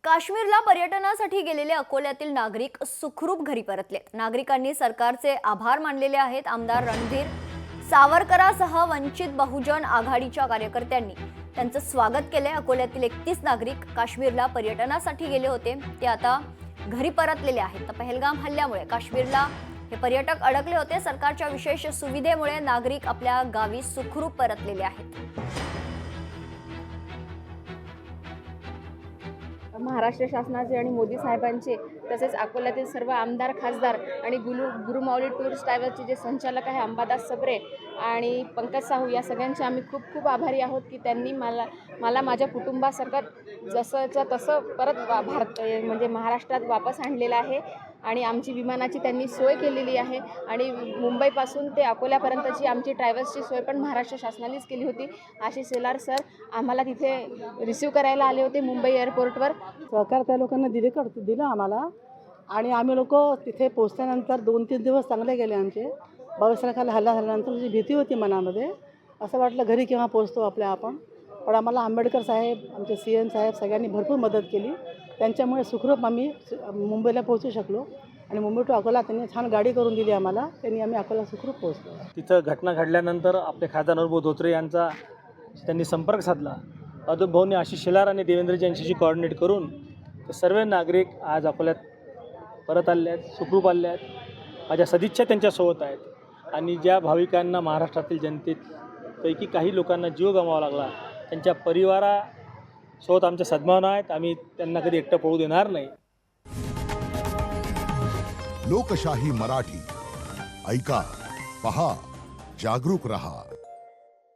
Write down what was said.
काश्मीरला पर्यटनासाठी गेलेले अकोल्यातील नागरिक सुखरूप घरी परतलेत। नागरिकांनी सरकारचे आभार मानलेले आहेत। आमदार रणधीर सावरकरांसह वंचित बहुजन आघाडीच्या कार्यकर्त्यांनी त्यांचं स्वागत केले। अकोल्यातील 31 नागरिक काश्मीरला पर्यटनासाठी गेले होते, ते आता घरी परतलेले आहेत। पहलगाम हल्ल्यामुळे काश्मीरला हे पर्यटक अडकले होते। सरकारच्या विशेष सुविधेमुळे नागरिक आपल्या गावी सुखरूप परतलेले आहेत। महाराष्ट्र शासनाचे आणि मोदी साहेबांचे तसेच अकोल्यातील सर्व आमदार खासदार आणि गुरुमाऊली टूर्स ट्रॅव्हल्सचे जे संचालक आहे अंबादास सबरे आणि पंकज साहू, या सगळ्यांचे आम्ही खूप खूप आभारी आहोत की त्यांनी मला माझ्या कुटुंबासकट जसंच्या तसं परत भारत म्हणजे महाराष्ट्रात वापस आणलेलं आहे आणि आमची विमानाची त्यांनी सोय केलेली आहे आणि मुंबईपासून ते अकोल्यापर्यंतची आमची ट्रॅव्हल्सची सोय पण महाराष्ट्र शासनानेच केली होती। आशिष सेलार सर आम्हाला तिथे रिसीव करायला आले होते मुंबई एअरपोर्टवर। सहकार त्या लोकांना दिलं आम्हाला आणि आम्ही लोक तिथे पोहोचल्यानंतर 2-3 दिवस चांगले गेले आमचे। बावीसला हल्ला झाल्यानंतर जी भीती होती मनामध्ये, असं वाटलं घरी केव्हा पोहोचतो आपण, पण आम्हाला आंबेडकर साहेब, आमचे CM साहेब सगळ्यांनी भरपूर मदत केली। त्यांच्यामुळे सुखरूप आम्ही मुंबईला पोहोचू शकलो आणि मुंबई टू अकोला त्यांनी छान गाडी करून दिली आम्हाला, त्यांनी आम्ही अकोला सुखरूप पोहोचलो। तिथं घटना घडल्यानंतर आपले खासदार अनुभव धोत्रे यांचा त्यांनी संपर्क साधला। अदूप भाऊंनी आशिष शेलार आणि देवेंद्रजी यांच्याशी कोऑर्डिनेट करून सर्व नागरिक आज अकोल्यात परत आले आहेत, सुखरूप आले आहेत। माझ्या सदिच्छा त्यांच्यासोबत आहेत आणि ज्या भाविकांना महाराष्ट्रातील जनतेपैकी काही लोकांना जीव गमवावा लागला, त्यांच्या परिवारासोबत आमच्या सद्भावना आहेत। आम्ही त्यांना कधी एकटं पडू देणार नाही। लोकशाही मराठी ऐका, पहा, जागरूक रहा।